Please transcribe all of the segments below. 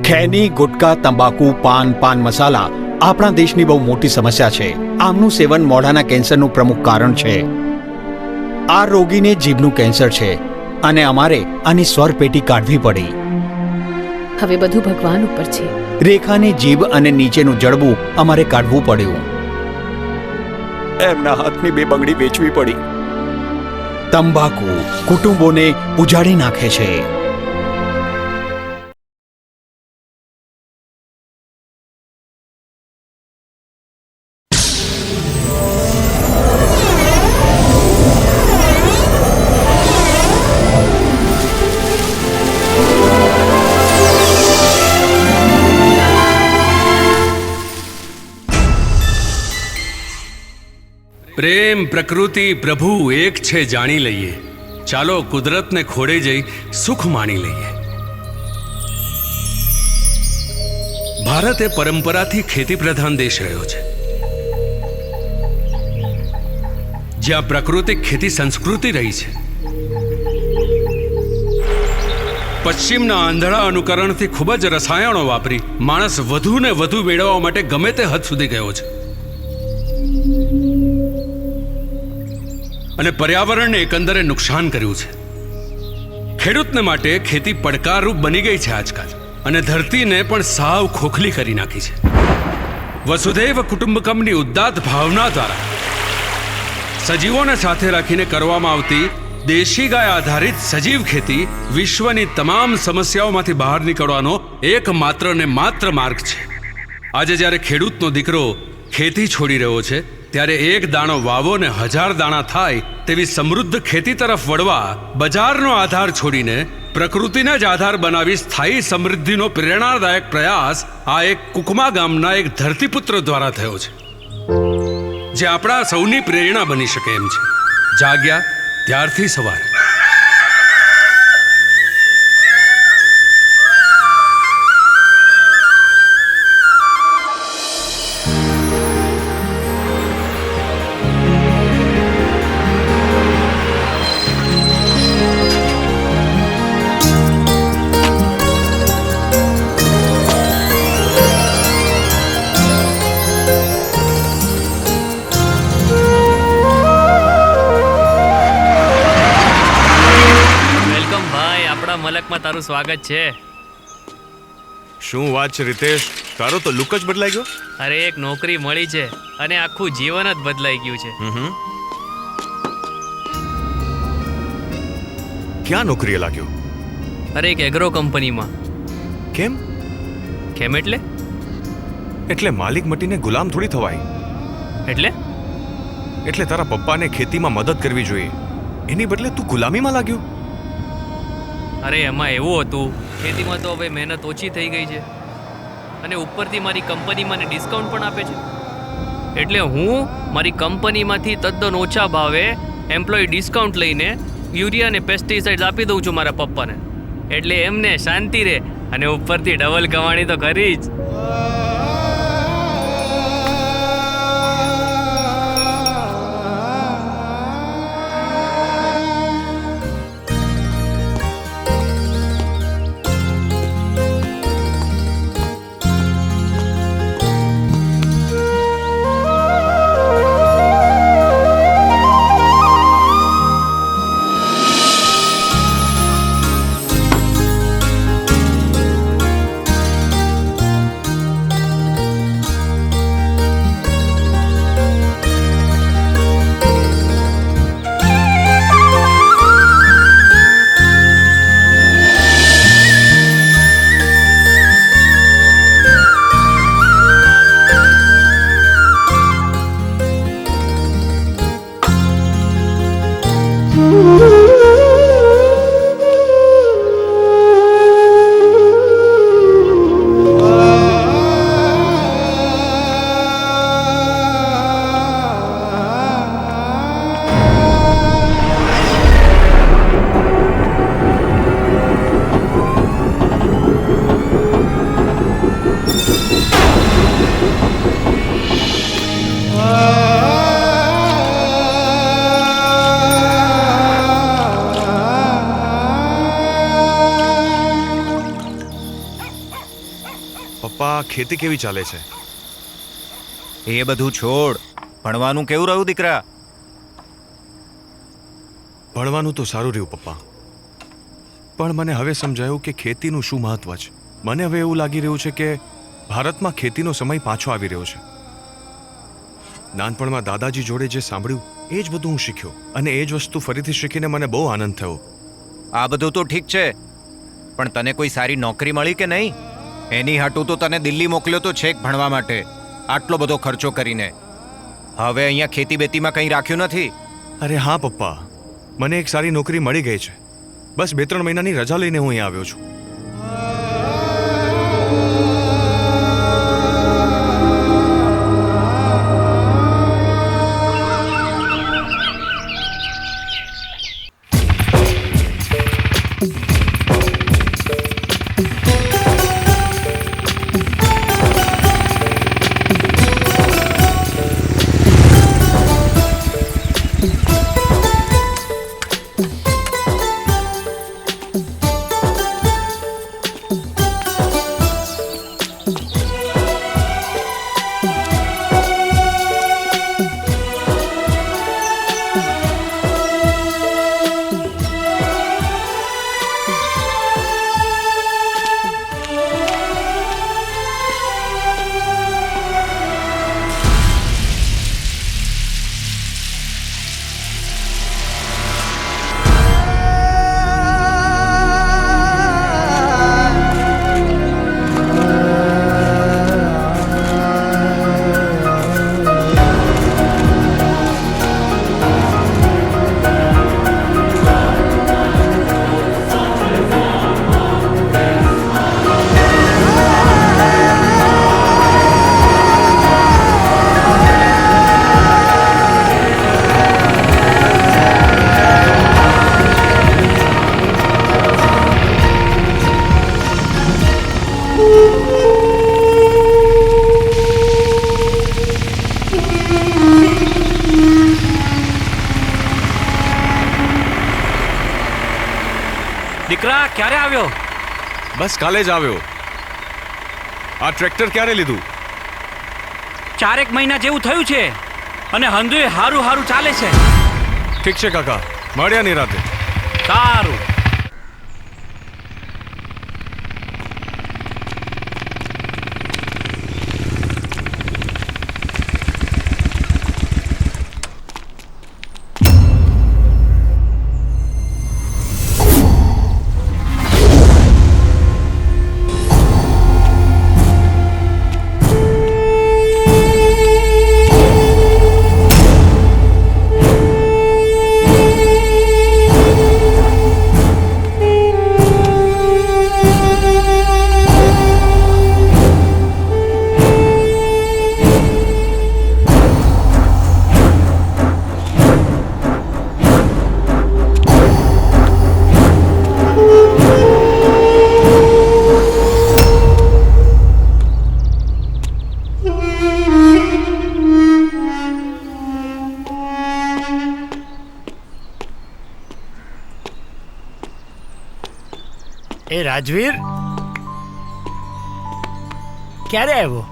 ખૈની, ગુટકા, તંબાકુ, પાન મસાલા આપણા દેશની બહુ મોટી સમસ્યા છે. આમનું સેવન મોઢાના કેન્સરનું પ્રમુખ કારણ છે. આ રોગીને જીભનું કેન્સર છે અને અમારે આની સ્વરપેટી કાઢવી પડી. હવે બધું ભગવાન ઉપર છે. રેખાની જીભ અને નીચેનું જડબું અમારે કાઢવું પડ્યું. એમના હાથની બે બંગડી વેચવી પડી. તંબાકુ કુટુંબોને ઉજાડી નાખે છે. પ્રેમ પ્રકૃતિ પ્રભુ એક છે જાણી લઈએ. ચાલો કુદરતને ખોડે જઈ સુખ માણી લઈએ. ભારત એ પરંપરાથી ખેતી પ્રધાન દેશ રહ્યો છે, જ્યાં પ્રાકૃતિક ખેતી સંસ્કૃતિ રહી છે. પશ્ચિમના આંધળા અનુકરણથી ખૂબ જ રસાયણો વાપરી માણસ વધુ ને વધુ મેળવવા માટે ગમે તે હદ સુધી ગયો છે અને પર્યાવરણને એકંદરે નુકસાન કર્યું છે. ખેડૂતને માટે ખેતી પડકારરૂપ બની ગઈ છે આજકાલ, અને ધરતીને પણ સાવ ખોખલી કરી નાખી છે. વસુધૈવ કુટુંબકમની ઉદાત્ત ભાવના દ્વારા સજીવોને સાથે રાખીને કરવામાં આવતી દેશી ગાય આધારિત સજીવ ખેતી વિશ્વની તમામ સમસ્યાઓમાંથી બહાર નીકળવાનો એકમાત્ર ને માત્ર માર્ગ છે. આજે જ્યારે ખેડૂતનો દીકરો ખેતી છોડી રહ્યો છે, ત્યારે એક દાણો વાવો ને 1000 દાણા થાય તેવી સમૃદ્ધ ખેતી તરફ વળવા બજારનો આધાર છોડીને પ્રકૃતિને જ આધાર બનાવી સ્થાયી સમૃદ્ધિનો પ્રેરણાદાયક પ્રયાસ આ એક કુકમા ગામના એક ધરતીપુત્ર દ્વારા થયો છે, જે આપણા સૌની પ્રેરણા બની શકે એમ છે. જાગ્યા ત્યારથી સવાર. મલકમાં તારું સ્વાગત છે. શું વાત છે રીતેશ, તારો તો લુક જ બદલાઈ ગયો. અરે એક નોકરી મળી છે અને આખું જીવન જ બદલાઈ ગયું છે. ક્યાં નોકરીએ લાગ્યો? અરે એક એગ્રો કંપનીમાં. કેમ એટલે માલિક મટીને ગુલામ થોડી થવાય. એટલે તારા પપ્પાને ખેતીમાં મદદ કરવી જોઈએ, એની બદલે તું ગુલામીમાં લાગ્યો. અરે એમાં એવું હતું, ખેતીમાં તો હવે મહેનત ઓછી થઈ ગઈ છે અને ઉપરથી મારી કંપની મને ડિસ્કાઉન્ટ પણ આપે છે. એટલે હું મારી કંપનીમાંથી તદ્દન ઓછા ભાવે એમ્પ્લોય ડિસ્કાઉન્ટ લઈને યુરિયા અને પેસ્ટિસાઇડ્સ આપી દઉં છું મારા પપ્પાને. એટલે એમને શાંતિ રહે અને ઉપરથી ડબલ કમાણી તો કરી જ. ખેતી કેવી ચાલે છે? એ બધું છોડ. ભણવાનું કેવું રહ્યું દીકરા? ભણવાનું તો સારું રહ્યું પપ્પા, પણ મને હવે સમજાયું કે ખેતીનું શું મહત્વ છે. મને હવે એવું લાગી રહ્યું છે કે ભારતમાં ખેતીનો સમય પાછો આવી રહ્યો છે. નાનપણમાં દાદાજી જોડે જે સાંભળ્યું એ જ બધું હું શીખ્યો, અને એ જ વસ્તુ ફરીથી શીખીને મને બહુ આનંદ થયો. આ બધું તો ઠીક છે, પણ તને કોઈ સારી નોકરી મળી કે નહીં? એની હાટું તો તને દિલ્હી મોકલ્યો તો છેક ભણવા માટે, આટલો બધો ખર્ચો કરીને. હવે અહીંયા ખેતી બેતીમાં કંઈ રાખ્યું નથી. અરે હા પપ્પા, મને એક સારી નોકરી મળી ગઈ છે. બસ 2-3 મહિનાની રજા લઈને હું અહીંયા આવ્યો છું. દીકરા ક્યારે આવ્યો? બસ કાલે જ આવ્યો. આ ટ્રેક્ટર ક્યારે લીધું? 4 મહિના જેવું થયું છે અને હંધુય હારું હારું ચાલે છે. ઠીક છે કાકા, મળ્યા ની રાતે. સારું. એ રાજવીર ક્યારે આવ્યો?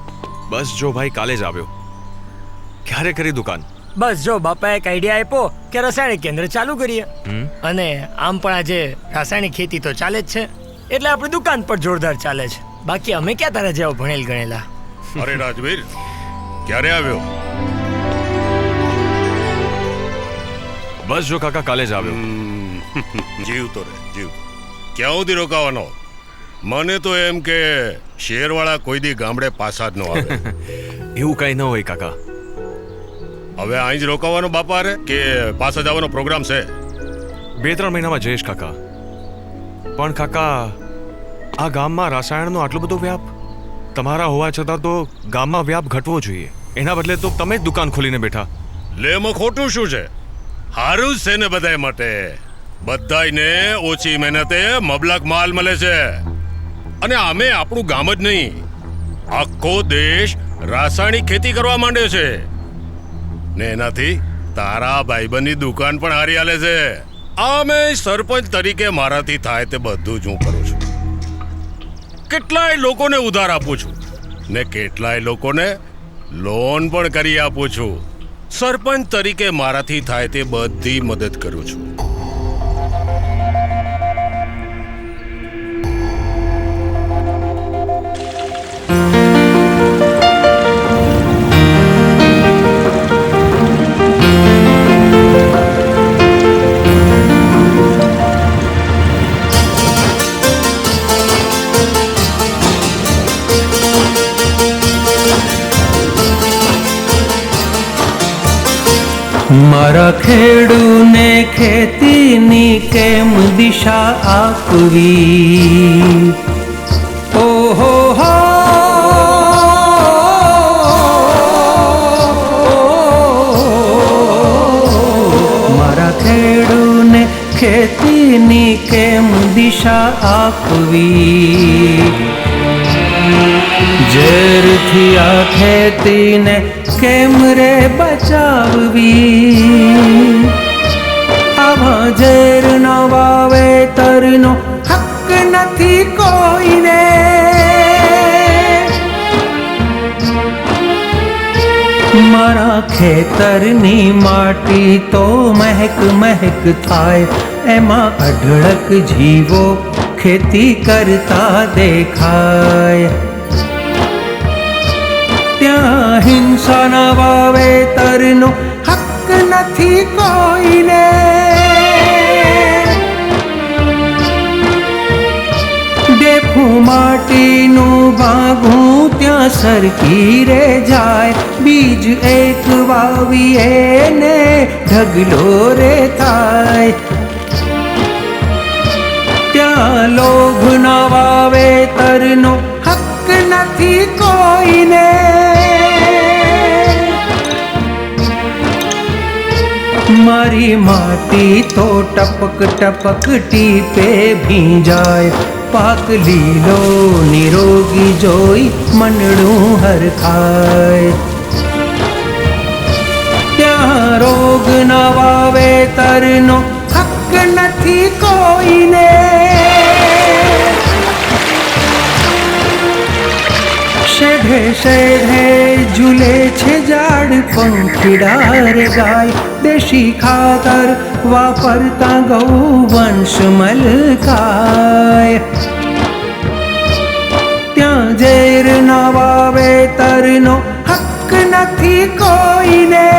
બસ જો ભાઈ, કાલે જ આવ્યો. ક્યારે કરી દુકાન? બસ જો બાપાએ એક આઈડિયા આપ્યો કે રાસાયણિક કેન્દ્ર ચાલુ કરીએ, અને આમ પણ આજે રાસાયણિક ખેતી તો ચાલે જ છે, એટલે આપણી દુકાન પણ જોરદાર ચાલે છે. બાકી અમે ક્યાં તારા જેવા ભણેલ ગણેલા. અરે રાજવીર, ક્યારે આવ્યો? બસ જો કાકા, કાલે જ આવ્યો. જીવતો રે, જીવતો. ક્યાં સુધી રોકાવાનો? મને તો એમ કે શેરવાળા કોઈ દી ગામડે પાછા જ ન આવે. એવું કઈ ન હોય કાકા. હવે અહીં જ રોકાવાનો બાપા રે કે પાછા જવાનો પ્રોગ્રામ છે? 2-3 મહિનામાં જઈશ કાકા. પણ કાકા, આ ગામમાં રાસાયણનો આટલો બધો વ્યાપ, તમારા હોવા છતાં તો ગામમાં વ્યાપ ઘટવો જોઈએ. એના બદલે તો તમે જ દુકાન ખોલીને બેઠા. લેમાં ખોટું શું છે? હારું જ છે ને બધાય માટે. બધાયને ઓછી મહેનતે મબલક માલ મળે છે, અને આમે આપણું ગામ જ નહીં, આખો દેશ રાસાયણિક ખેતી કરવા માંડ્યો છે, ને એનાથી તારા ભાઈબંધની દુકાન પણ હારી હાલે છે. આમે સરપંચ તરીકે મારાથી થાય તે બધું જ હું કરું છું. કેટલાય લોકોને ઉધાર આપું છું, ને કેટલાય લોકોને લોન પણ કરી આપું છું. સરપંચ તરીકે મારાથી થાય તે બધી મદદ કરું છું. મારા ખેડૂને ખેતીની કેમ દિશા આપવી? ઓહો હો, મારા ખેડૂને ખેતીની કેમ દિશા આપવી? ઝેરથી આ ખેતીને કેમ રે બચાવવી? આવા ઝેરના વાવેતરનો હક નથી કોઈને. મારા ખેતરની માટી તો મહેક મહેક થાય, એમાં અઢળક જીવો ખેતી કરતા દેખાય. ત્યાં હિંસાના વાવેતરનો હક નથી કોઈને. દેખું માટીનું ભાગું ત્યાં સરકી રે જાય, બીજ એક વાવીએ ને ઢગલો રે થાય. ત્યાં લોભના વાવેતરનો હક નથી કોઈને. મારી માટી તો ટપક ટપક ટીપે ભીંજાય, પાક લીલો નિરોગી જોઈ મનડું હરખાય. ત્યાં રોગના વાવેતરનો હક નથી કોઈને. શેઢે શેઢે ઝૂલે છે ઝાડ પંખીડા રે ગાય, દેશી ખાતર વાપરતા ગૌવંશ મલકાય. ત્યાં ઝેરના વાવેતરનો હક નથી કોઈને.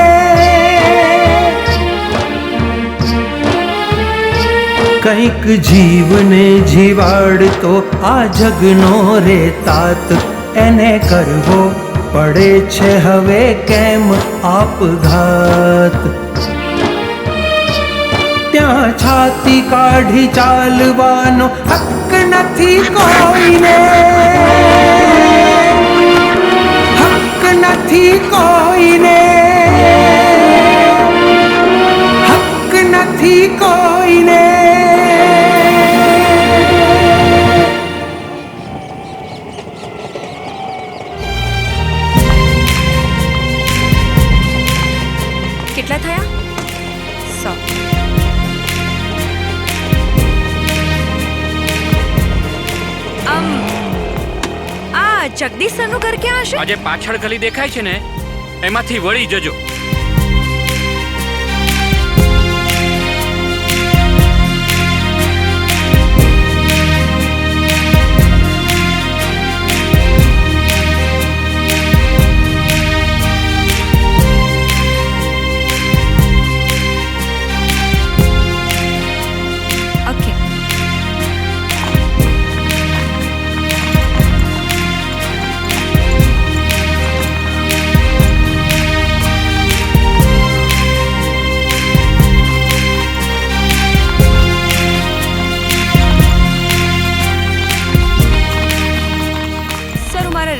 કંઈક જીવને જીવાડતો આ જગનો રે તાત, એને કરવો પડે છે હવે કેમ આપઘાત. ત્યાં છાતી કાઢી ચાલવાનો હક નથી કોઈને. હક નથી કોઈને. હક નથી કોઈને. કેટલા થયા? 100. આ જગદીશ સરનું ઘર ક્યાં હશે? આજે પાછળ ગલી દેખાય છે ને, એમાંથી વળી જજો.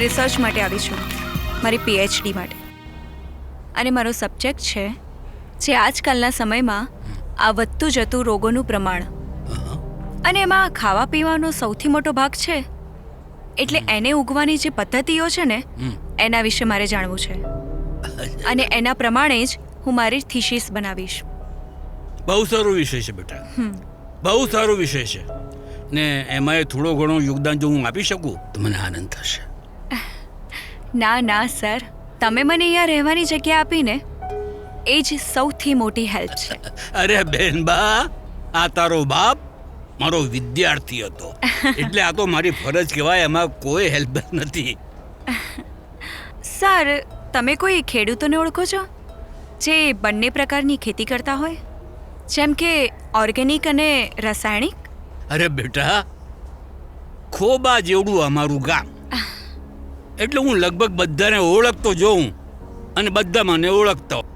રિસર્ચ માટે આવી છું, મારી PhD માટે. અને મારો સબ્જેક્ટ છે જે આજકાલના સમયમાં આ વધતું જતું રોગોનું પ્રમાણ, અને એમાં ખાવા પીવાનો સૌથી મોટો ભાગ છે. એટલે એને ઉગવાની જે પદ્ધતિઓ છે ને, એના વિશે મારે જાણવું છે. અને એના પ્રમાણે જ હું મારી થીસીસ બનાવીશ. બહુ સારો વિષય છે બેટા, બહુ સારો વિષય છે. ને એમાં થોડો ઘણો યોગદાન જો હું આપી શકું તો મને આનંદ થશે. ના ના સર, તમે મને અહીંયા રહેવાની જગ્યા આપીને એ જ સૌથી મોટી હેલ્પ છે. અરે બેનબા, આ તારો બાપ મારો વિદ્યાર્થી હતો એટલે આ તો મારી ફરજ કહેવાય, એમાં કોઈ હેલ્પ નથી. સર, તમે કોઈ ખેડૂતોને ઓળખો છો જે બંને પ્રકારની ખેતી કરતા હોય, જેમ કે ઓર્ગેનિક અને રાસાયણિક? અરે બેટા, ખોબા જેવડું અમારું ગામ, એટલે હું લગભગ બધાને ઓળખતો જોઉં અને બધા મને ઓળખતા હોય.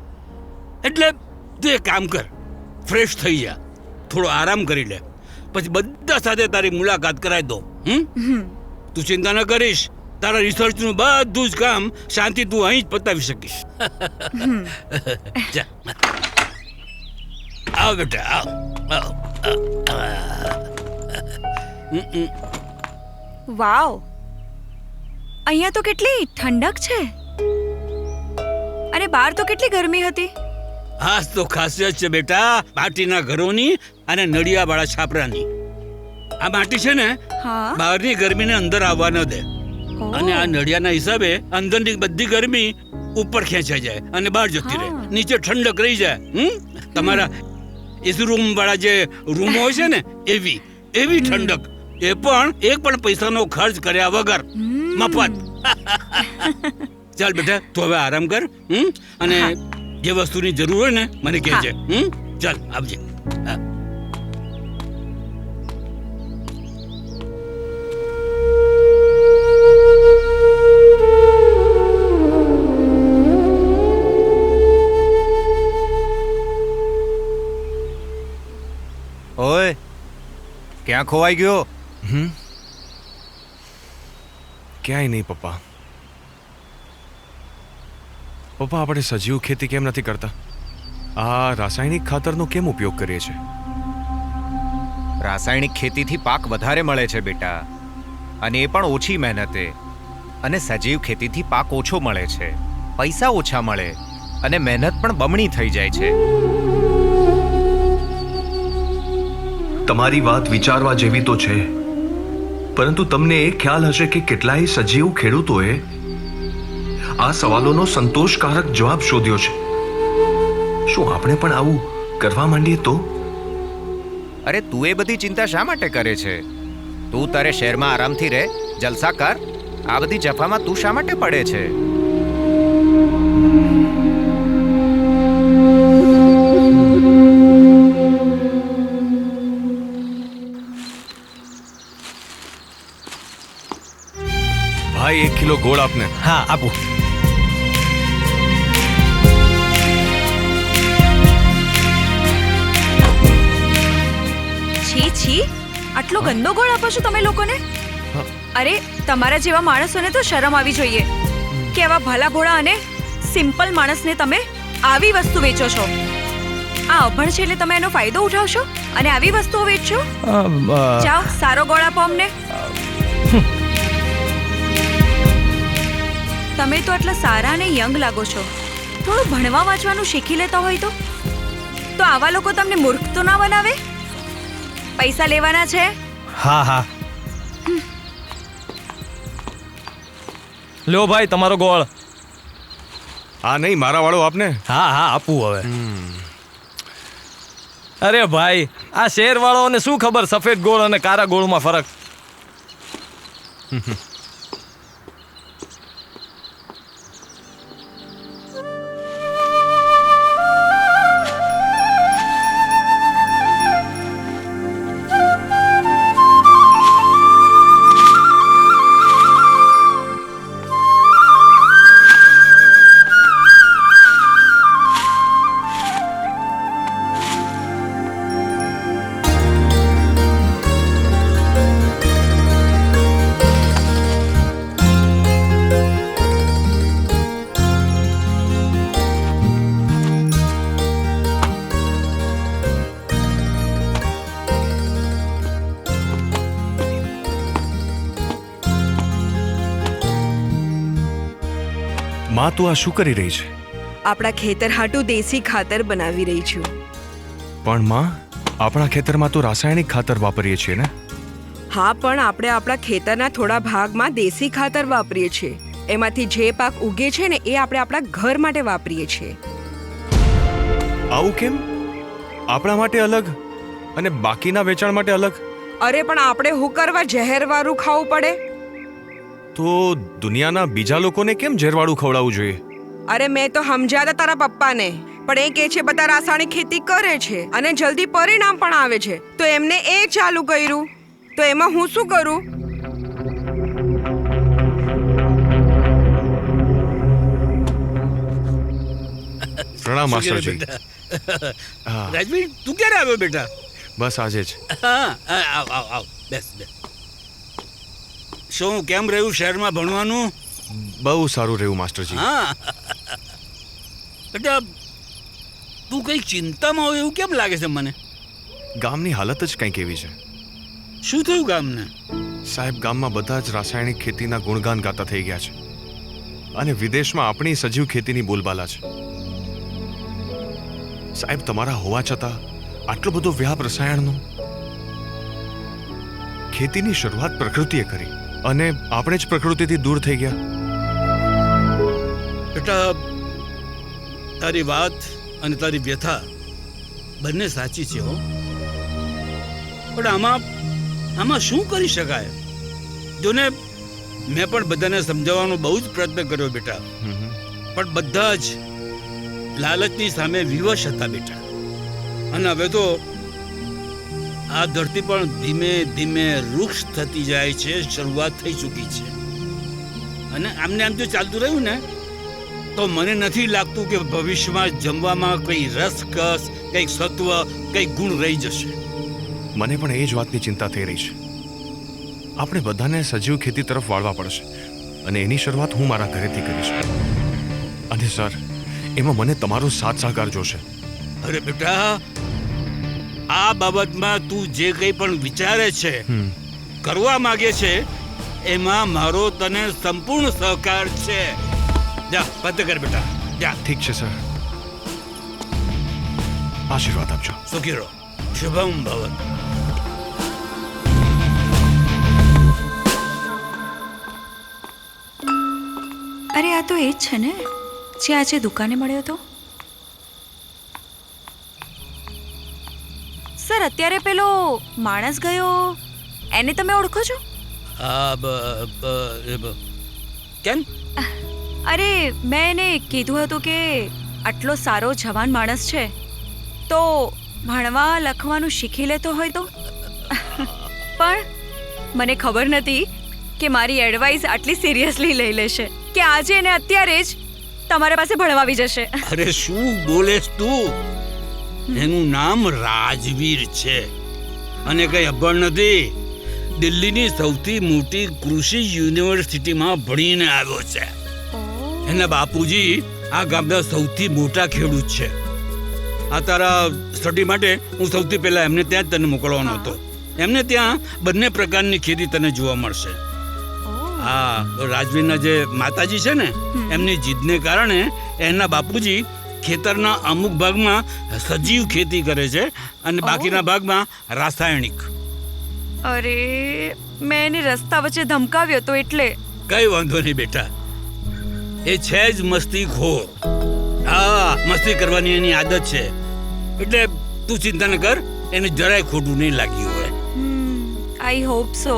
એટલે તું એક કામ કર, ફ્રેશ થઈ જા, થોડો આરામ કરી લે, પછી બધા સાથે તારી મુલાકાત કરાવી દો. તું ચિંતા ન કરીશ, તારા રિસર્ચનું બધું જ કામ શાંતિ તું અહીં જ પતાવી શકીશ. જા. આવ બેટા, આવ આવ. વાવ, અહીંયા તો કેટલી ઠંડક છે અને બહાર તો કેટલી ગરમી હતી. આ તો ખાસિયત છે બેટા માટીના ઘરોની અને નળિયાવાળા છાપરાની. આ માટી છે ને, હા, બહારની ગરમીને અંદર આવવા ન દે, અને આ નળિયાના હિસાબે અંદરની બધી ગરમી ઉપર ખેંચાઈ જાય અને બહાર જતી રહે, નીચે ઠંડક રહી જાય. તમારા એસી રૂમ વાળા જે રૂમો હોય છે ને, એવી એવી ઠંડક, એ પણ એક પણ પૈસાનો ખર્ચ કર્યા વગર, મફત. ચાલ બેટા, તું હવે આરામ કર, અને જે વસ્તુની જરૂર હોય ને મને કહેજે. ચાલ, આવજે. હા. ઓય, ક્યાં ખોવાઈ ગયો? ક્યાંય નહીં પપ્પા. પપ્પા, આપણે સજીવ ખેતી કેમ નથી કરતા? આ રાસાયણિક ખાતરનો કેમ ઉપયોગ કરીએ છીએ? રાસાયણિક ખેતીથી પાક વધારે મળે છે બેટા, અને એ પણ ઓછી મહેનતે. અને સજીવ ખેતીથી પાક ઓછો મળે છે, પૈસા ઓછા મળે, અને મહેનત પણ બમણી થઈ જાય છે. તમારી વાત વિચારવા જેવી તો છે, પરંતુ તમને એ ખ્યાલ હશે કે કેટલાય સજીવ ખેડૂતોએ આ સવાલોનો સંતોષકારક જવાબ શોધ્યો છે. શું આપણે પણ આવું કરવા માંડીએ તો? અરે, તું એ બધી ચિંતા શા માટે કરે છે? તું તારે શહેરમાં આરામથી રહે, જલસા કર. આ બધી જફામાં તું શા માટે પડે છે? ભાઈ, 1 કિલો ગોળ આપને. હા, આપો. છી છી, આટલો ગંદો ગોળ આપો છો તમે લોકોને? અરે, તમારા જેવા માણસોને તો શરમ આવી જોઈએ કે આવા ભલા ભોળા અને સિમ્પલ માણસને તમે આવી વસ્તુ વેચો છો. આ અભણ છે એટલે તમે એનો ફાયદો ઉઠાવશો અને આવી વસ્તુઓ વેચશો? જાઓ, સારો ગોળ આપો અમને. તમે તો આટલા સારા અને યંગ લાગો છો, થોડું ભણવા વાંચવાનું શીખી લેતા હોય તો આવા લોકો તમને મૂર્ખ તો ના બનાવે? પૈસા લેવાના છે? હા હા, લો ભાઈ તમારો ગોળ. આ નહીં, મારા વાળો આપને. હા હા, આપું હવે. અરે ભાઈ, આ શેર વાળોને શું ખબર સફેદ ગોળ અને કાળા ગોળમાં ફરક? માં, તું આ શું કરી રહી છે? આપણા ખેતર હાટું દેશી ખાતર બનાવી રહી છું. પણ માં, આપણા ખેતરમાં તો રાસાયણિક ખાતર વાપરીએ છીએ ને? હા, પણ આપણે આપણા ખેતરના થોડા ભાગમાં દેશી ખાતર વાપરીએ છીએ. એમાંથી જે પાક ઉગે છે ને એ આપણે આપણા ઘર માટે વાપરીએ છીએ. આવું કેમ? આપણા માટે અલગ અને બાકીના વેચાણ માટે અલગ? અરે પણ આપણે હું કરવા ઝેરવાળું ખાવું પડે? તો દુનિયાના બીજા લોકોને કેમ ઝેરવાળું ખવડાવવું જોઈએ? અરે મેં તો સમજાતા તારા પપ્પાને, પણ એ કહે છે બધા રાસાયણિક ખેતી કરે છે અને જલ્દી પરિણામ પણ આવે છે, તો એમને એ ચાલુ કર્યું, તો એમાં હું શું કરું? પ્રણામ માસ્ટરજી. રાજવીર, તું ક્યારે આવ્યો બેટા? બસ આજે જ. હા, આવ આવ આવ, બેસ બેસ. શું કેમ રહ્યું શહેરમાં ભણવાનું? બહુ સારું રહ્યું માસ્ટરજી. હા બેટા, તું કઈ ચિંતામાં હોય એવું કેમ લાગે છે મને? ગામની હાલત જ કંઈક એવી છે. શું થયું ગામને? સાહેબ, ગામમાં બધા જ રાસાયણિક ખેતીના ગુણગાન ગાતા થઈ ગયા છે અને વિદેશમાં આપણી સજીવ ખેતીની બોલબાલા છે. સાહેબ, તમારા હોવા છતાં આટલો બધો વ્યાપ રસાયણનો. ખેતીની શરૂઆત પ્રકૃતિએ કરી અને આપણે જ પ્રકૃતિથી દૂર થઈ ગયા. બેટા, તારી વાત અને તારી વ્યથા બંને સાચી છે હો, પણ આમાં શું કરી શકાય? જોને, મેં પણ બધાને સમજાવવાનો બહુ જ પ્રયત્ન કર્યો બેટા, પણ બધા જ લાલચની સામે વિવશ હતા બેટા. અને હવે તો આ ધરતી પણ ધીમે ધીમે વૃક્ષ થતી જાય છે, શરૂઆત થઈ ચૂકી છે. અને આમને આમ જો ચાલતું રહ્યું ને તો મને નથી લાગતું કે ભવિષ્યમાં જમવામાં કંઈ રસકસ, કંઈક સત્વ, કંઈક ગુણ રહી જશે. મને પણ એ જ વાતની ચિંતા થઈ રહી છે. આપણે બધાને સજીવ ખેતી તરફ વાળવા પડશે અને એની શરૂઆત હું મારા ઘરેથી કરીશ. અને સર, એમાં મને તમારો સાથ સહકાર જોશે. અરે બેટા, આ બાબતમાં તું જે કંઈ પણ વિચારે છે, કરવા માંગે છે, એમાં મારો તને સંપૂર્ણ સહકાર છે. જા, પત કર બેટા, જા. ઠીક છે સર, આશીર્વાદ આપજો. સુખી રહો. શુભમ ભવત. અરે આ તો એ જ છે ને જે આજે દુકાને મળ્યો હતો? સર, અત્યારે પેલો માણસ ગયો એને તમે ઓળખો છો? કેમ? અરે, મેં એને કીધું હતું કે આટલો સારો જવાન માણસ છે તો ભણવા લખવાનું શીખી લેતો હોય તો. પણ મને ખબર નથી કે મારી એડવાઇસ આટલી સિરિયસલી લઈ લેશે કે આજે એને અત્યારે જ તમારા પાસે ભણવા આવી જશે. અરે શું બોલેસ તું? એનું નામ રાજવીર છે અને કઈ અભણ નથી. દિલ્હીની સૌથી મોટી કૃષિ યુનિવર્સિટીમાં ભણીને આવ્યો છે. એના બાપુજી આ ગામના સૌથી મોટા ખેડૂત છે. આ તારા સ્ટડી માટે હું સૌથી પહેલા એમને ત્યાં જ તને મોકલવાનો હતો. એમને ત્યાં બંને પ્રકારની ખેતી તને જોવા મળશે. હા, રાજવીરના જે માતાજી છે ને, એમની જીદને કારણે એના બાપુજી ખેતરના અમુક ભાગમાં સજીવ ખેતી કરે છે અને બાકીના ભાગમાં રાસાયણિક. અરે, મેં એને રસ્તા વચ્ચે ધમકાવ્યો તો એટલે. કઈ વાંધો નહીં બેટા, એ છે જ મસ્તીખોર. હા, મસ્તી કરવાની એની આદત છે, એટલે તું ચિંતા ન કર, એને જરાય ખોટું નહીં લાગ્યું હોય. I hope so.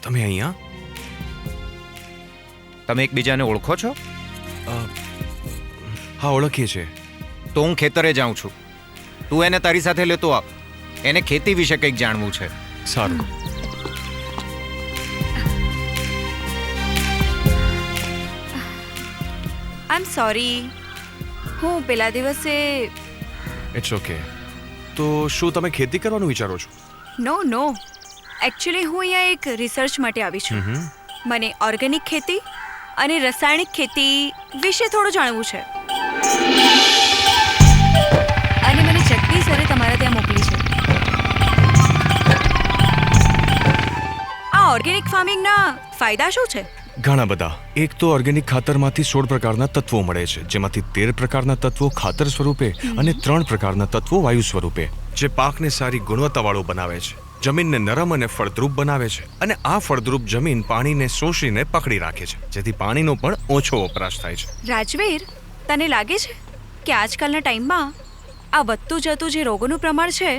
તમે અહીંયા? તમે એકબીજાને ઓળખો છો? હા, ઓળખીએ છીએ. તો હું ખેતરે જાઉં છું. તું એને તારી સાથે લેતો આવ. એને ખેતી વિશે કંઈક જાણવું છે. સારું. આઈ એમ સોરી, હું પેલા દિવસે ઇટ્સ ઓકે. તો શું તમે ખેતી કરવાનું વિચારો છો? નો એકચ્યુઅલી હું અહીંયા એક રિસર્ચ માટે આવી છું. મને ઓર્ગેનિક ખેતી અને રાસાયણિક ખેતી વિશે થોડું જાણવું છે, અને મને જગદીશ સરે તમારા ત્યાં મોકલી છે. આ ઓર્ગેનિક ફાર્મિંગના ફાયદા શું છે? ઘણા બધા. એક તો ઓર્ગેનિક ખાતરમાંથી 16 પ્રકારના તત્વો મળે છે, જેમાંથી 13 પ્રકારના તત્વો ખાતર સ્વરૂપે અને 3 પ્રકારના તત્વો વાયુ સ્વરૂપે, જે પાકને સારી ગુણવત્તાવાળો બનાવે છે, જમીનને નરમ અને ફળદ્રુપ બનાવે છે, અને આ ફળદ્રુપ જમીન પાણીને શોષીને પકડી રાખે છે, જેથી પાણીનો પણ ઓછો વપરાશ થાય છે. રાજવીર, તને લાગે છે કે આજકાલના ટાઈમમાં આ વધતું જતું જે રોગોનું પ્રમાણ છે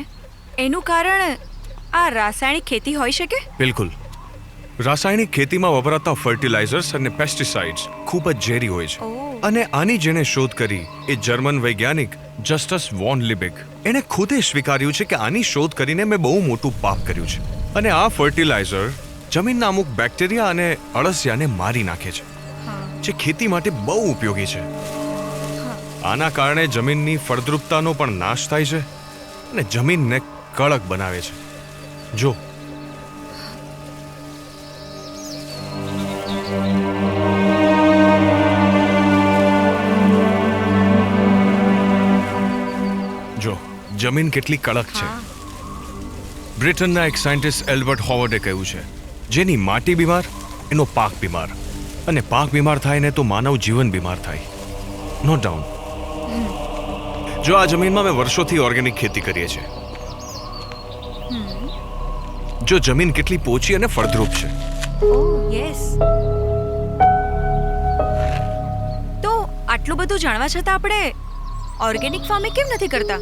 એનું કારણ આ રાસાયણિક ખેતી હોઈ શકે? બિલકુલ. રાસાયણિક ખેતીમાં વપરાતા ફર્ટિલાઇઝર્સ અને પેસ્ટિસાઇડ્સ ખૂબ જ ઝેરી હોય છે, અને આની જેણે શોધ કરી એ જર્મન વૈજ્ઞાનિક જસ્ટસ વોન લિબેક, એણે ખુદે સ્વીકાર્યું છે કે આની શોધ કરીને મેં બહુ મોટું પાપ કર્યું છે. અને આ ફર્ટિલાઇઝર જમીનના અમુક બેક્ટેરિયા અને અળસિયાને મારી નાખે છે, જે ખેતી માટે બહુ ઉપયોગી છે. આના કારણે જમીનની ફળદ્રુપતાનો પણ નાશ થાય છે અને જમીનને કડક બનાવે છે. જો જમીન કેટલી કડક છે. બ્રિટનના એક સાયન્ટિસ્ટ એલ્બર્ટ હોવર્ડે કહ્યું છે, જેની માટી બીમાર એનો પાક બીમાર, અને પાક બીમાર થાય ને તો માનવ જીવન બીમાર થાય. નો ડાઉન. જો આ જમીનમાં મેં વર્ષોથી ઓર્ગેનિક ખેતી કરીએ છીએ. જો જમીન કેટલી પોચી અને ફળદ્રુપ છે. યસ. તો આટલું બધું જાણવા છતાં આપણે ઓર્ગેનિક ફાર્મિંગ કેમ નથી કરતા?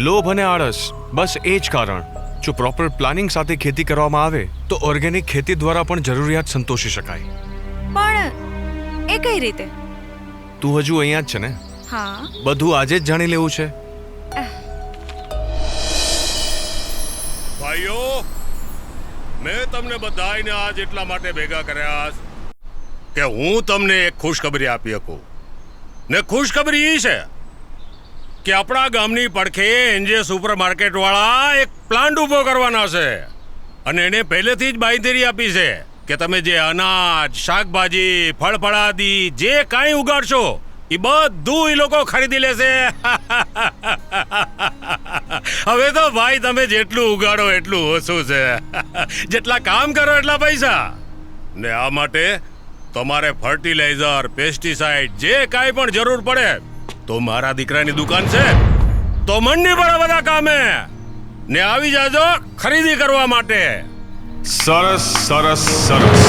લોભ અને આળસ, બસ એ જ કારણ. જો પ્રોપર પ્લાનિંગ સાથે ખેતી કરવામાં આવે તો ઓર્ગેનિક ખેતી દ્વારા પણ જરૂરિયાત સંતોષી શકાય. પણ એ કઈ રીતે? તું હજુ અહીંયા જ છે ને? હા. બધું આજે જ જાણી લેવું છે? ભાઈઓ, મેં તમને બધાયને આજ એટલા માટે ભેગા કર્યા કે હું તમને એક ખુશખબરી આપી શકું. ને ખુશખબરી એ છે કે આપણા ગામની પડખે એનજે સુપર માર્કેટ વાળા એક પ્લાન્ટ ઊભો કરવાના છે, અને એને પહેલેથી જ બાંયધરી આપી છે કે તમે જે અનાજ, શાકભાજી, ફળફળાદી જે કાંઈ ઉગાડશો એ બધું એ લોકો ખરીદી લેશે. હવે તો ભાઈ તમે જેટલું ઉગાડો એટલું ઓછું છે. જેટલા કામ કરો એટલા પૈસા. ને આ માટે તમારે ફર્ટિલાઇઝર, પેસ્ટિસાઇડ જે કાંઈ પણ જરૂર પડે તો મારા દીકરાની દુકાન છે, તો મંડી પર બધા કામે ને આવી જાજો ખરીદી કરવા માટે. સરસ સરસ સરસ.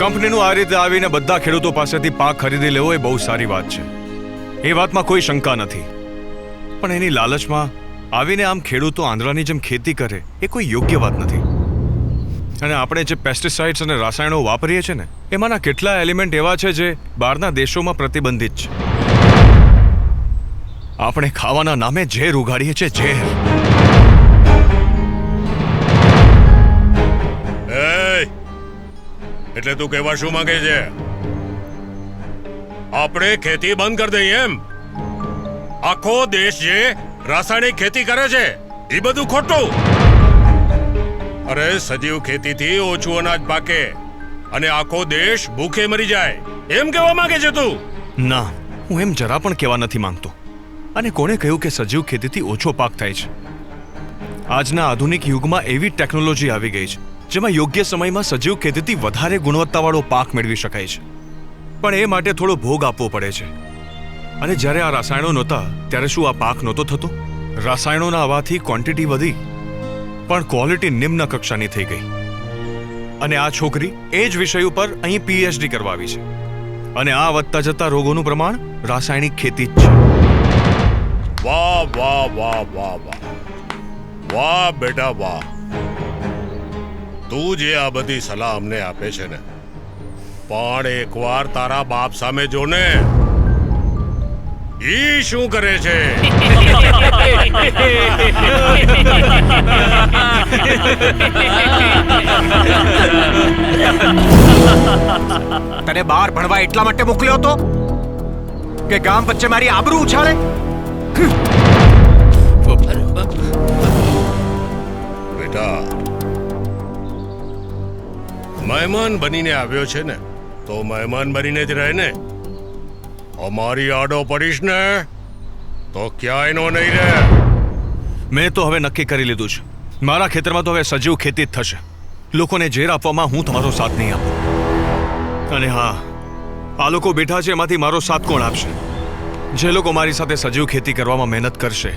કંપનીનું આ રીતે આવીને બધા ખેડૂતો પાસેથી પાક ખરીદી લેવો એ બહુ સારી વાત છે. એ વાતમાં કોઈ શંકા નથી. પણ એની લાલચમાં આવીને આમ ખેડૂતો આંધળાની જેમ ખેતી કરે એ કોઈ યોગ્ય વાત નથી. અને આપણે જે પેસ્ટિસાઇડ્સ અને રસાયણો વાપરીએ છીએ ને, એમાંના કેટલા એલિમેન્ટ એવા છે જે બહારના દેશોમાં પ્રતિબંધિત છે. આપણે ખાવાના નામે ઝેર ઉગાડીએ છીએ, ઝેર. એટલે તું કહેવા શું માંગે છે? આપણે ખેતી બંધ કરી દઈએ એમ? આખો દેશ જે રાસાયણિક ખેતી કરે છે એ બધું ખોટું. અરે સજીવ ખેતીથી ઓછું અનાજ પાકે અને આખો દેશ ભૂખે મરી જાય એમ કહેવા માંગે છે તું? ના, હું એમ જરા પણ કહેવા નથી માંગતો. અને કોણે કહ્યું કે સજીવ ખેતીથી ઓછો પાક થાય છે? આજના આધુનિક યુગમાં એવી ટેકનોલોજી આવી ગઈ છે જેમાં યોગ્ય સમયમાં સજીવ ખેતીથી વધારે ગુણવત્તાવાળો પાક મેળવી શકાય છે. પણ એ માટે થોડો ભોગ આપવો પડે છે. અને જ્યારે આ રસાયણો નહોતા ત્યારે શું આ પાક નહોતો થતો? રસાયણોના આવવાથી ક્વોન્ટિટી વધી પણ ક્વોલિટી નિમ્ન કક્ષાની થઈ ગઈ. અને આ છોકરી એ જ વિષય ઉપર અહીં પીએચડી કરવા આવી છે. અને આ વધતા જતા રોગોનું પ્રમાણ રાસાયણિક ખેતી જ છે. વાહ વાહ વાહ વાહ વાહ વાહ બેટા વાહ. તું જે આ બધી સલાહ અમને આપે છે ને, પણ એકવાર તારા બાપ સામે જો ને, ઈ શું કરે છે. તને બહાર ભણવા એટલા માટે મોકલ્યો હતો કે ગામ વચ્ચે મારી આબરૂ ઉછાળે? બેટા, મહેમાન બનીને આવ્યો છે ને, તો મહેમાન બનીને જ રહે ને. અમારી આડો પડીશ ને તો ક્યાંય નો નહીં રહે. મેં તો હવે નક્કી કરી લીધું છે. મારા ખેતરમાં તો હવે સજીવ ખેતી જ થશે. લોકોને ઝેર આપવામાં હું તમારો સાથ નહીં આપું. અને હા, આ લોકો બેઠા છે, એમાંથી મારો સાથ કોણ આપશે? જે લોકો મારી સાથે સજીવ ખેતી કરવામાં મહેનત કરશે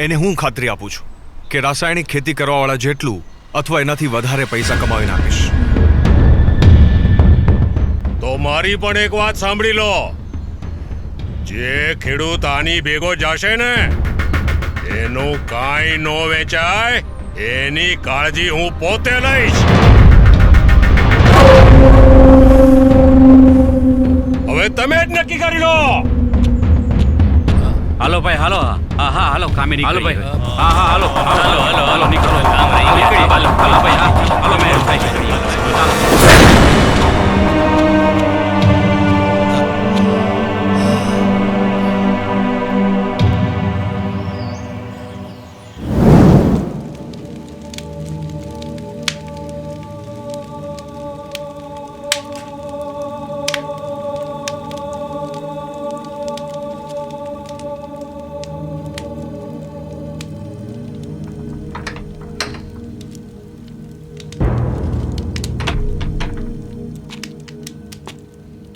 એને હું ખાતરી આપું છું કે રાસાયણિક ખેતી કરવાવાળા જેટલું અથવા એનાથી વધારે પૈસા કમાવીને આપીશ. તો મારી પણ એક વાત સાંભળી લો. જે ખેડૂત આની ભેગો જશે ને, એનું કાંઈ નો વેચાય, એની કાળજી હું પોતે લઈશ. હવે તમે જ નક્કી કરી લો. હાલો ભાઈ હાલો. હા હા હાલો કામે હાલો નીકળો ભાઈ. ભાઈ. હા હા હાલો હાલો હાલો હાલો નીકળો. નીકળી. હાલો હાલો ભાઈ હા હાલો મેં ભાઈ.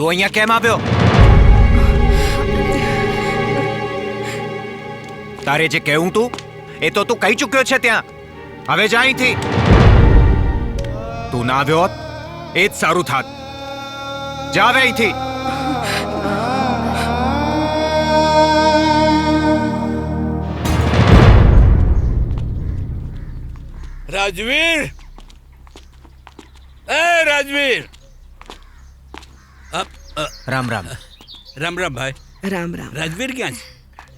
તું અહીંયા કેમ આવ્યો? તારે જે કહેવું તું એ તો તું કહી ચૂક્યો છે ત્યાં. હવે જા અહીંથી. તું ના આવ્યો હોત એ જ સારું થાત. જા હવે અહીંથી. રાજવીર, એ રાજવીર. રામ રામ. રામ રામ ભાઈ. રામ રામ. રાજવીર ક્યાં છે?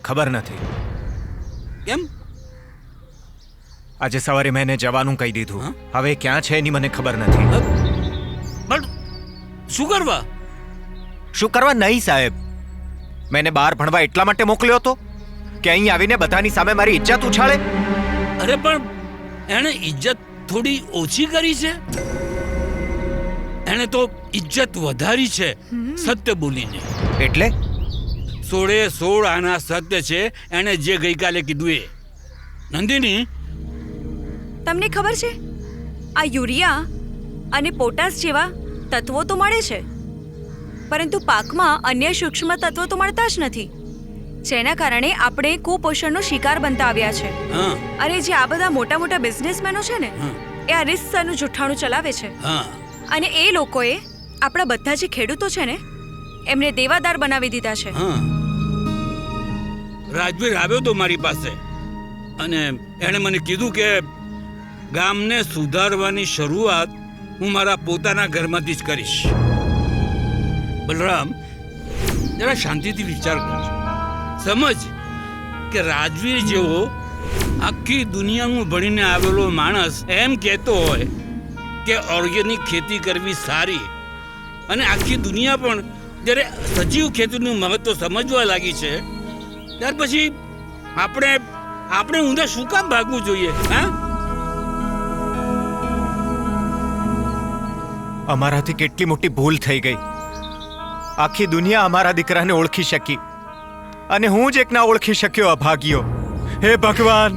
ખબર નથી. કેમ? આજે સવારે મેં એને જવાનું કહી દીધું. હવે ક્યાં છે એની મને ખબર નથી. પણ શું કરવા? શું કરવા નહીં સાહેબ. મેં એને બહાર ભણવા એટલા માટે મોકલ્યો હતો કે અહીં આવીને બધાની સામે મારી ઇજ્જત ઉછાળે. અરે પણ એણે ઇજ્જત થોડી ઓછી કરી છે. એણે તો ઇજ્જત વધારી છે સત્ય બોલીને. એટલે 16 આના સત્ય છે એણે જે ગઈકાલે કીધું એ. નંદિની, તમને ખબર છે આ યુરિયા અને પોટાશ જેવા તત્વો તો મળે છે, પરંતુ પાકમાં અન્ય સૂક્ષ્મ તત્વો તો મળતા જ નથી, જેના કારણે આપણે કુપોષણનો શિકાર બનતા આવ્યા છે. અને જે આ બધા મોટા મોટા બિઝનેસમેનો છે ને, એ આ રીતસરનું જુઠ્ઠાણું ચલાવે છે. અને એ લોકોએ આપણા બધા જે ખેડૂતો છે ને, એમને દેવાદાર બનાવી દીધા છે. રાજવીર આવ્યો તો મારી પાસે અને એણે મને કીધું કે ગામને સુધારવાની શરૂઆત હું મારા પોતાના ઘરમાંથી જ કરીશ. બલરામ, જરા શાંતિથી વિચાર કરજો. સમજ કે રાજવીર જેવો આખી દુનિયાનું ભણીને આવેલો માણસ એમ કહેતો હોય કે ઓર્ગેનિક ખેતી કરવી સારી, અને આખી દુનિયા પણ જ્યારે સજીવ ખેતીનું મહત્વ સમજવા લાગી છે, ત્યાર પછી આપણે ઊંધા શું કામ ભાગવું જોઈએ? હા, અમારાથી કેટલી મોટી ભૂલ થઈ ગઈ. આખી દુનિયા અમારા દીકરાને ઓળખી શકી અને હું જ એક ના ઓળખી શક્યો. અભાગ્યો. હે ભગવાન.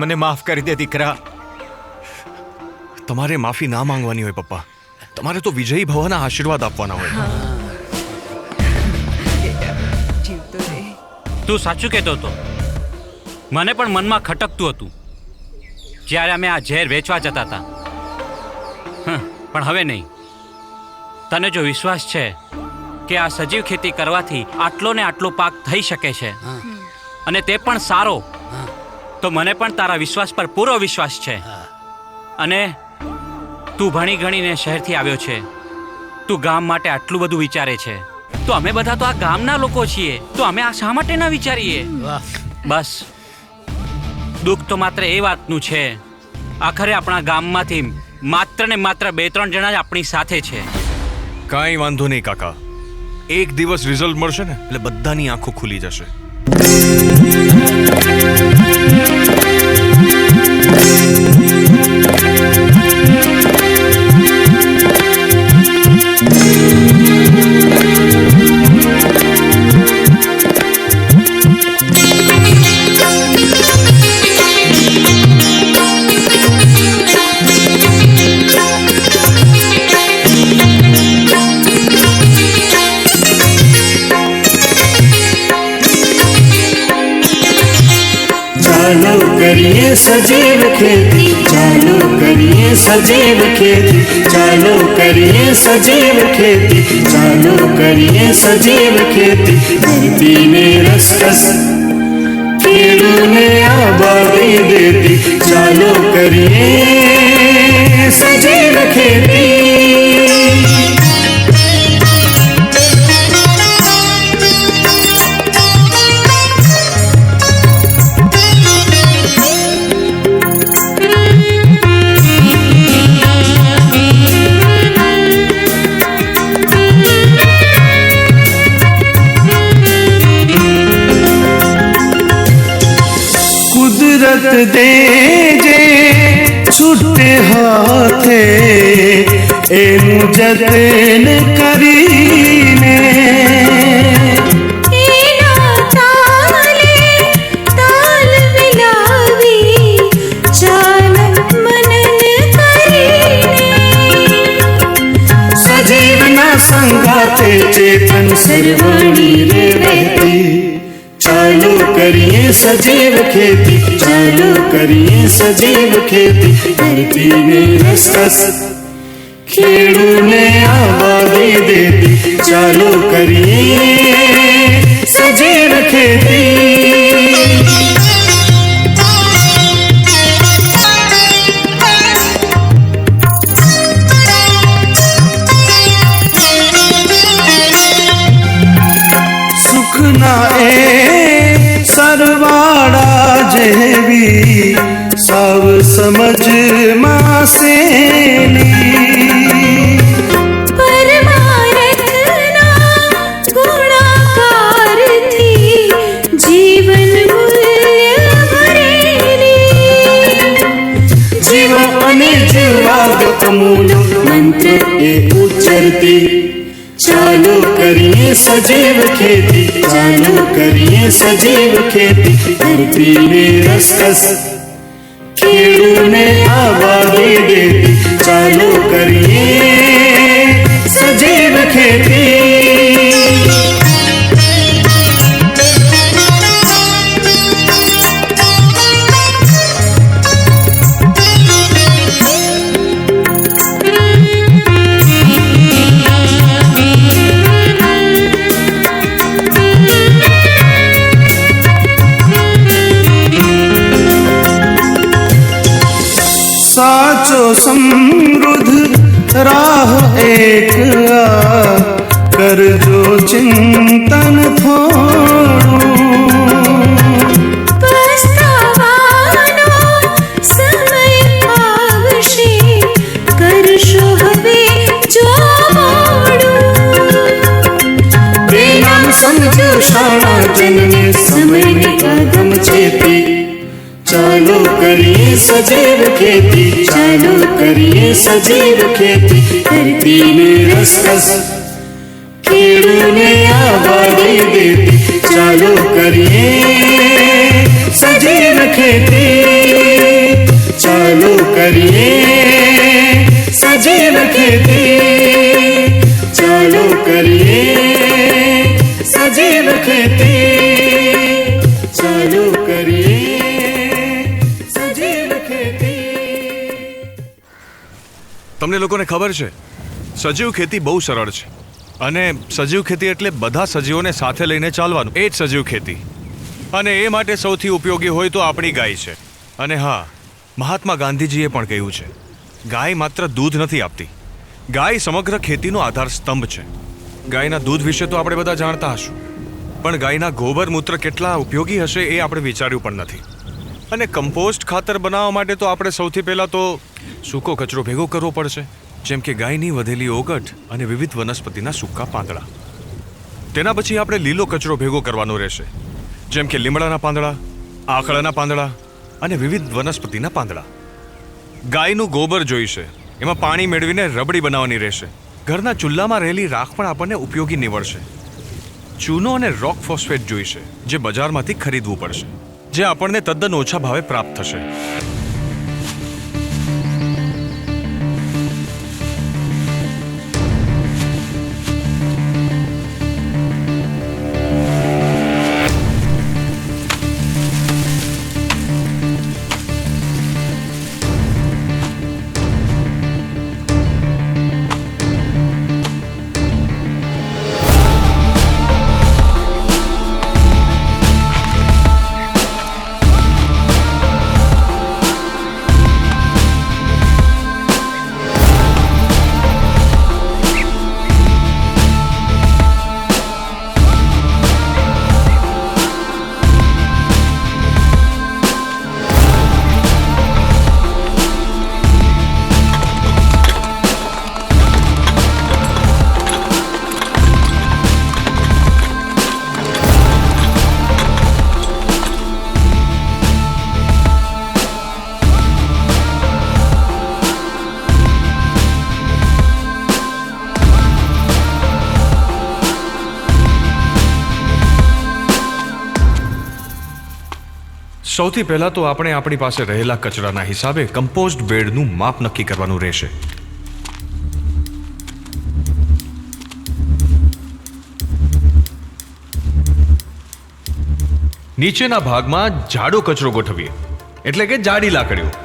મને માફ કરી દે દીકરા. તમારે માફી ના માંગવાની હોય પપ્પા. તમારે તો વિજયી ભવાના આશીર્વાદ આપવાના હોય. તું સાચું કહેતો હતો. મને પણ મનમાં ખટકતું હતું જ્યારે અમે આ ઝેર વેચવા જતા હતા. પણ હવે નહીં. તને જો વિશ્વાસ છે કે આ સજીવ ખેતી કરવાથી આટલો ને આટલો પાક થઈ શકે છે અને તે પણ સારો, તો મને પણ તારા વિશ્વાસ પર પૂરો વિશ્વાસ છે. અને તું ભણી ગણીને શહેરથી આવ્યો છે, તું ગામ માટે આટલું બધું વિચારે છે, તો અમે બધા તો આ ગામના લોકો છીએ, તો અમે આ શા માટે ના વિચારીએ? બસ દુઃખ તો માત્ર એ વાતનું છે, આખરે આપણા ગામમાંથી માત્ર ને માત્ર 2-3 જણા જ આપણી સાથે છે. કાંઈ વાંધો નહીં કાકા, એક દિવસ રિઝલ્ટ મળશે ને એટલે બધાની આંખો ખુલી જશે. चालो करिए सजीव खेती, चालो करिए सजीव खेती, चालो करिए सजीव खेती, चालो करिए सजीव खेती. धरती ने रसकस खेड़ूने आबादी देती, चालो करिए सजीव खेती. कुदरत दे जे छुटे हाथे एनु जतन करीने, ताल मिलावी चाल मनन करीने. सजीव न संगाते चेतन सर्वाणी रे रहती. चालो करिए सजीव खेती, चालो करिए सजीव खेती. धरती ने रसकस खेड़ूने आबादी देती, चालो करिए सजीव खेती. सुख ना ए सरवाड़ा जेवी सब समझ मासेली. परमारथना गुणाकार थी जीवन मूल्य भरेली. जीव अने जीवाद अमूल मंत्र ए उच्चरती. चालो करिए सजीव खेती, चालो करिए सजीव खेती. धरती ने रसकस खेड़ूने आबादी देती, चालो करिए सजीव खेती. साचो समृद्ध राह एक कर जो चिंतन थोड़ो. पस्ताવાનો સમય આવશે કરશો હવે જો મોડું. बेनाम समझो शाणा जनने समय ने आगम चेती. चालो करिए सजीव खेती, चालो करिए सजीव खेती. धरती ने रसकस खेड़ूने आबादी देती, चालो करिए सजीव खेती. चालो करिए सजीव खेती, चालो करिए सजीव खेती, चालो करिए તમને લોકોને ખબર છે સજીવ ખેતી બહુ સરળ છે અને સજીવ ખેતી એટલે બધા સજીવોને સાથે લઈને ચાલવાનું, એ જ સજીવ ખેતી. અને એ માટે સૌથી ઉપયોગી હોય તો આપણી ગાય છે. અને હા, મહાત્મા ગાંધીજીએ પણ કહ્યું છે, ગાય માત્ર દૂધ નથી આપતી, ગાય સમગ્ર ખેતીનો આધાર સ્તંભ છે. ગાયના દૂધ વિશે તો આપણે બધા જાણતા હશું, પણ ગાયના ગોબર મૂત્ર કેટલા ઉપયોગી હશે એ આપણે વિચાર્યું પણ નથી. અને કમ્પોસ્ટ ખાતર બનાવવા માટે તો આપણે સૌથી પહેલાં તો સૂકો કચરો ભેગો કરવો પડશે, જેમ કે ગાયની વધેલી ઓગટ અને વિવિધ વનસ્પતિના સૂકા પાંદડા. તેના પછી આપણે લીલો કચરો ભેગો કરવાનો રહેશે, જેમ કે લીમડાના પાંદડા, આખળાના પાંદડા અને વિવિધ વનસ્પતિના પાંદડા. ગાયનું ગોબર જોઈશે, એમાં પાણી મેળવીને રબડી બનાવવાની રહેશે. ઘરના ચૂલામાં રહેલી રાખ પણ આપણને ઉપયોગી નીવડશે. ચૂનો અને રોક ફોસ્ફેટ જોઈશે, જે બજારમાંથી ખરીદવું પડશે, જે આપણને તદ્દન ઓછા ભાવે પ્રાપ્ત થશે. સૌથી પહેલા તો આપણે આપણી પાસે રહેલા કચરાના હિસાબે કમ્પોસ્ટ બેડનું માપ નક્કી કરવાનું રહેશે. નીચેના ભાગમાં જાડો કચરો ગોઠવીએ, એટલે કે જાડી લાકડીઓ.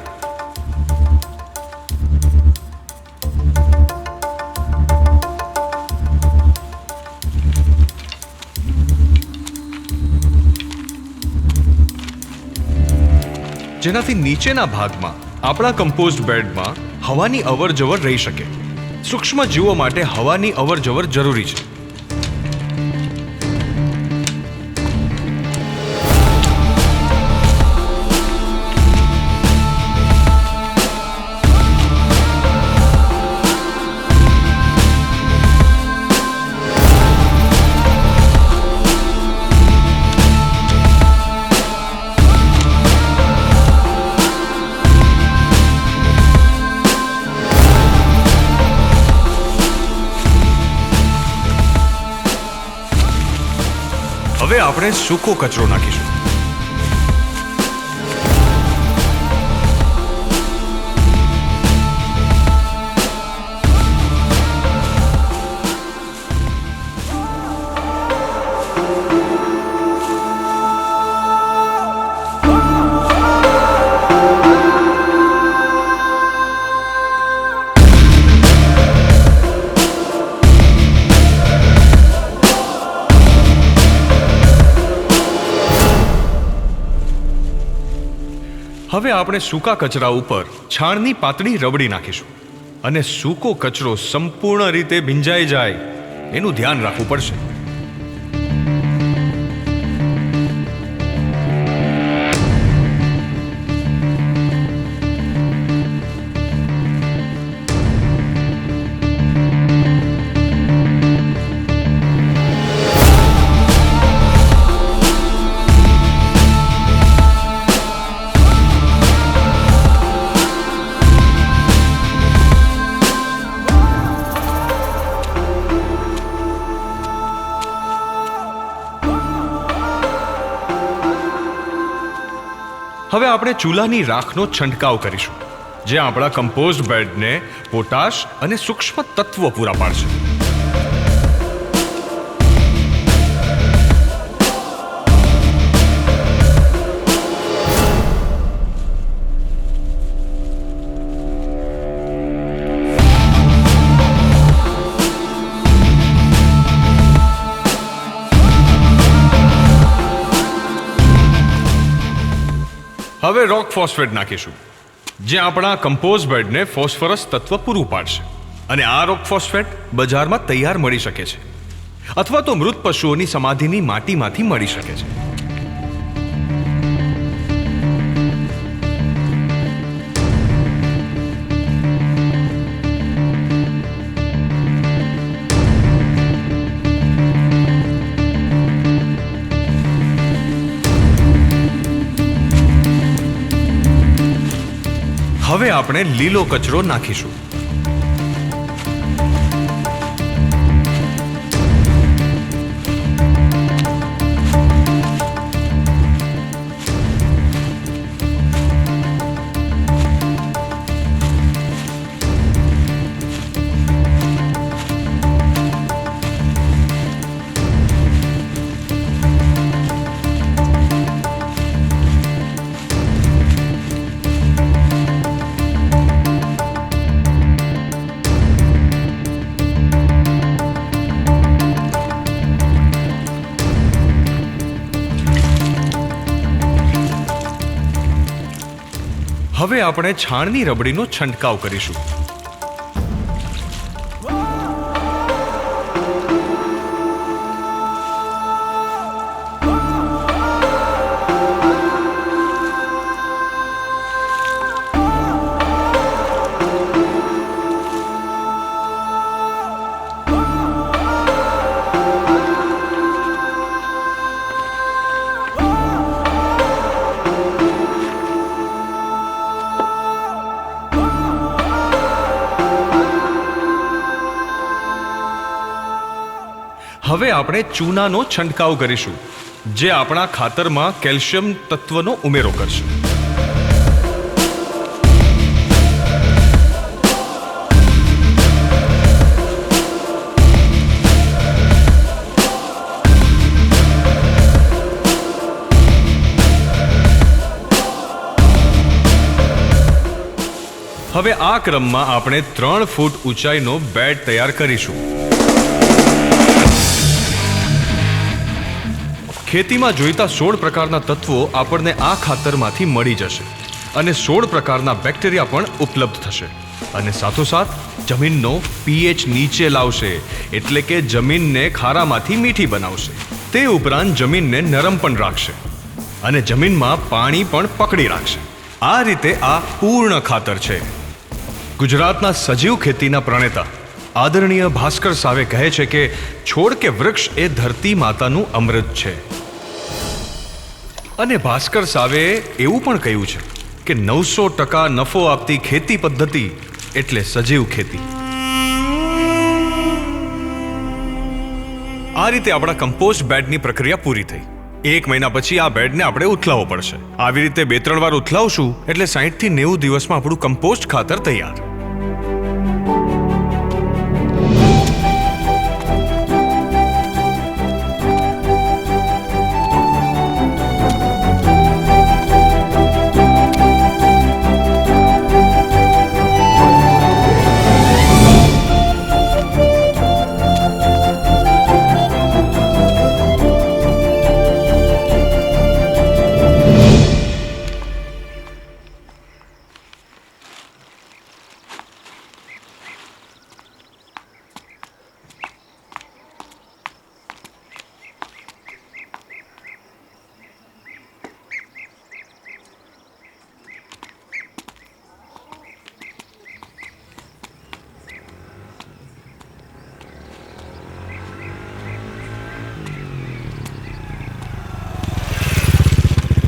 જેનાથી નીચેના ભાગમાં આપણા કમ્પોસ્ટ બેડમાં હવાની અવરજવર રહી શકે. સૂક્ષ્મ જીવો માટે હવાની અવરજવર જરૂરી છે. હવે આપણે સૂકો કચરો નાખીશું. હવે આપણે સૂકા કચરા ઉપર છાણની પાતળી રબડી નાખીશું અને સૂકો કચરો સંપૂર્ણ રીતે ભીંજાઈ જાય એનું ધ્યાન રાખવું પડશે. હવે આપણે ચૂલાની રાખનો છંટકાવ કરીશું, જે આપણા કમ્પોસ્ટ બેડને પોટાશ અને સૂક્ષ્મ તત્વો પૂરા પાડશે. હવે રોક ફોસ્ફેટ નાખીશું, જે આપણા કમ્પોઝ બેડને ફોસ્ફરસ તત્વ પૂરું પાડશે. અને આ રોક ફોસ્ફેટ બજારમાં તૈયાર મળી શકે છે, અથવા તો મૃત પશુઓની સમાધિની માટીમાંથી મળી શકે છે. હવે આપણે લીલો કચરો નાખીશું. હવે આપણે છાણની રબડીનો છંટકાવ કરીશું. હવે આપણે ચૂનાનો છંટકાવ કરીશું, જે આપણા ખાતરમાં કેલ્શિયમ તત્વનો ઉમેરો કરશે. હવે આ ક્રમમાં આપણે 3 ફૂટ ઊંચાઈનો બેડ તૈયાર કરીશું. ખેતીમાં જોઈતા 16 પ્રકારના તત્વો આપણને આ ખાતરમાંથી મળી જશે, અને 16 પ્રકારના બેક્ટેરિયા પણ ઉપલબ્ધ થશે, અને સાથોસાથ જમીનનો પીએચ નીચે લાવશે, એટલે કે જમીનને ખારામાંથી મીઠી બનાવશે. તે ઉપરાંત જમીનને નરમ પણ રાખશે, અને જમીનમાં પાણી પણ પકડી રાખશે. આ રીતે આ પૂર્ણ ખાતર છે. ગુજરાતના સજીવ ખેતીના પ્રણેતા આદરણીય ભાસ્કર સાવે કહે છે કે છોડ કે વૃક્ષ એ ધરતી માતાનું અમૃત છે. અને ભાસ્કર સાવે એવું પણ કહ્યું છે કે 900% નફો આપતી ખેતી પદ્ધતિ એટલે સજીવ ખેતી. આ રીતે આપણા કમ્પોસ્ટ બેડની પ્રક્રિયા પૂરી થઈ. 1 મહિના પછી આ બેડને આપણે ઉથલાવવો પડશે. આવી રીતે 2-3 વાર ઉથલાવશું એટલે 60 થી 90 દિવસમાં આપણું કમ્પોસ્ટ ખાતર તૈયાર.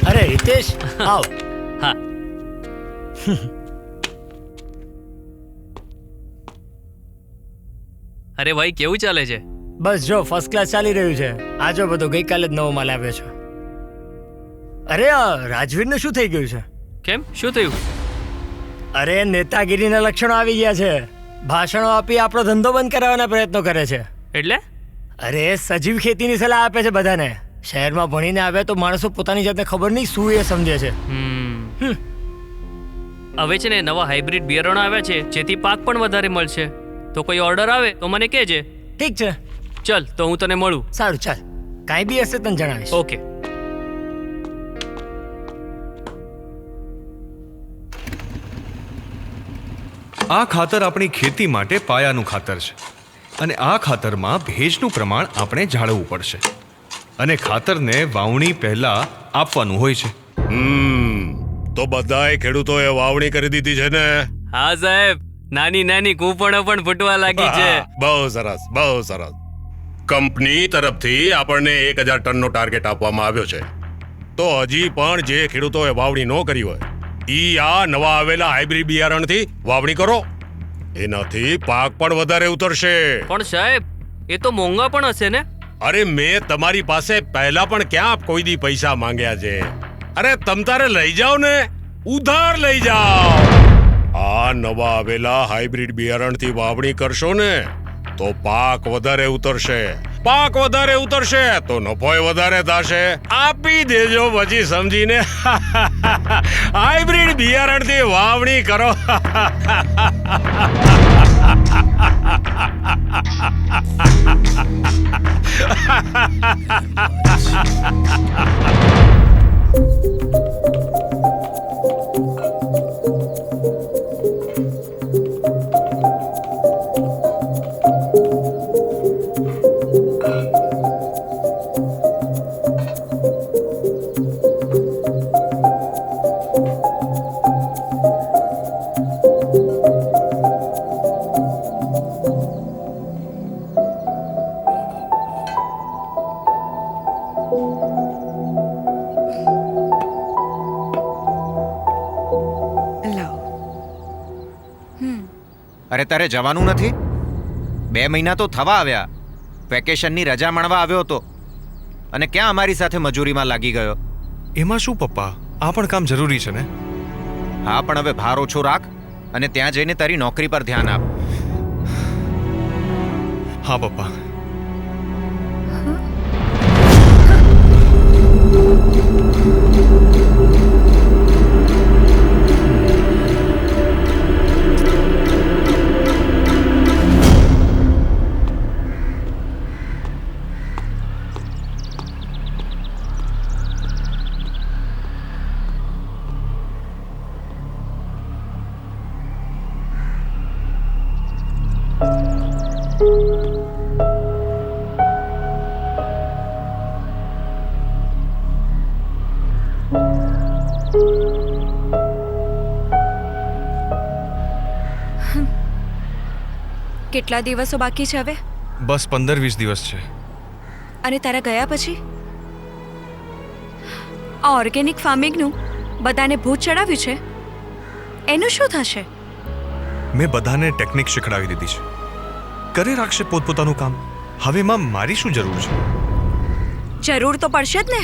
અરે હિતેશ, આવ. હા. અરે ભાઈ, કેવું ચાલે છે? બસ જો ફર્સ્ટ ક્લાસ ચાલી રહ્યું છે. આ જો બધો ગઈકાલે જ નવો માલ આવ્યો છે. અરે આ રાજવીરને શું થઈ ગયું છે? કેમ, શું થયું? અરે નેતાગીરીના લક્ષણો આવી ગયા છે. ભાષણો આપી આપણો ધંધો બંધ કરાવવાના પ્રયત્નો કરે છે. એટલે? અરે સજીવ ખેતીની સલાહ આપે છે બધાને. શહેરમાં ભણીને આવે તો માણસો પોતાની જાતને ખબર નહીં શું એ સમજે છે. હવે છે ને નવા હાઇબ્રિડ બિયારણો આવ્યા છે, જેથી પાક પણ વધારે મળશે. તો કોઈ ઓર્ડર આવે તો મને કહેજે. ઠીક છે, ચલ તો હું તને મળું. સારું, ચાલ. કાંઈ બી હશે તને જણાવીશ. ઓકે. આ ખાતર આપણી ખેતી માટે પાયાનું ખાતર છે અને આ ખાતરમાં ભેજનું પ્રમાણ આપણે જાળવવું પડશે અને ખાતરને વાવણી પહેલા આપવાનું હોય છે. તો બધાય ખેડૂતોએ વાવણી કરી દીધી છે ને? હા સાહેબ, નાની નાની કૂપણો પણ ફૂટવા લાગી છે. બહુ સરસ, બહુ સરસ. કંપની તરફથી આપણને 1000 ટનનો ટાર્ગેટ આપવામાં આવ્યો છે. તો હજી પણ જે ખેડૂતોએ વાવણી ન કરી હોય ઈ આ નવા આવેલા હાઇબ્રિડ બિયારણથી વાવણી કરો. એનાથી પાક પણ વધારે ઉતરશે. પણ સાહેબ, એ તો મોંઘા પણ હશે ને? અરે મેં તમારી પાસે પહેલા પણ ક્યાં કોઈ દી પૈસા માંગ્યા છે? અરે તમ તારે લઈ જાઓ ને, ઉધાર લઈ જાઓ. આ નવા આવેલા હાઇબ્રિડ બિયારણથી વાવણી કરશો ને તો પાક વધારે ઉતરશે. પાક વધારે ઉતરશે તો નફોય વધારે થશે. આપી દેજો પછી સમજીને. હાઇબ્રિડ બિયારણથી વાવણી કરો. અરે તારે જવાનું નથી? 2 મહિના તો થવા આવ્યા. વેકેશનની રજા માણવા આવ્યો હતો અને ક્યાં અમારી સાથે મજૂરીમાં લાગી ગયો. એમાં શું પપ્પા, આ પણ કામ જરૂરી છે ને? હા, પણ હવે ભાર ઓછો રાખ અને ત્યાં જઈને તારી નોકરી પર ધ્યાન આપ. હા પપ્પા. કેટલા દિવસો બાકી છે હવે? બસ 15-20 દિવસ છે. અને તારા ગયા પછી આ ઓર્ગેનિક ફાર્મિંગનું બધાને ભૂત ચડાવ્યું છે, એનું શું થશે? મેં બધાને ટેકનિક શીખડાવી દીધી છે. કરે રાખશે પોતપોતાનું કામ. હવે એમાં મારી શું જરૂર છે? જરૂર તો પડશે જ ને.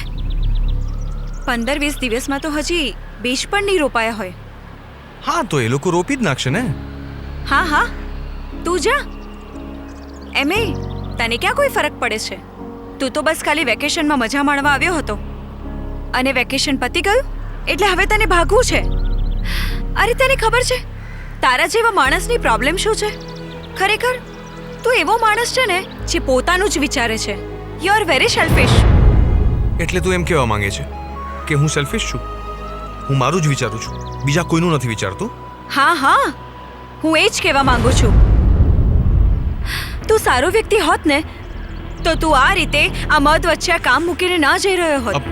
15-20 દિવસમાં તો હજી બીજ પણ નહીં રોપાયા હોય. હા, તો એ લોકો રોપી જ નાખશે ને. હા હા, તું જા. એમે તને ક્યાં કોઈ ફરક પડે છે? તું તો બસ ખાલી વેકેશનમાં મજા માણવા આવ્યો હતો અને વેકેશન પતી ગયું એટલે હવે તને ભાગવું છે. અરે તને ખબર છે તારા જેવા માણસની પ્રોબ્લેમ શું છે? ખરેખર તું એવો માણસ છે ને જે પોતાનું જ વિચારે છે. You are very selfish. એટલે તું એમ કહેવા માંગે છે કે હું સેલ્ફિશ છું? હું મારું જ વિચારું છું, બીજા કોઈનું નથી વિચારતું. હા હા, હું એ જ કહેવા માંગુ છું. તું સારો વ્યક્તિ હોત ને તો તું આ રીતે આ મધ વચ્ચે કામ મૂકીને ના જઈ રહ્યો હોત.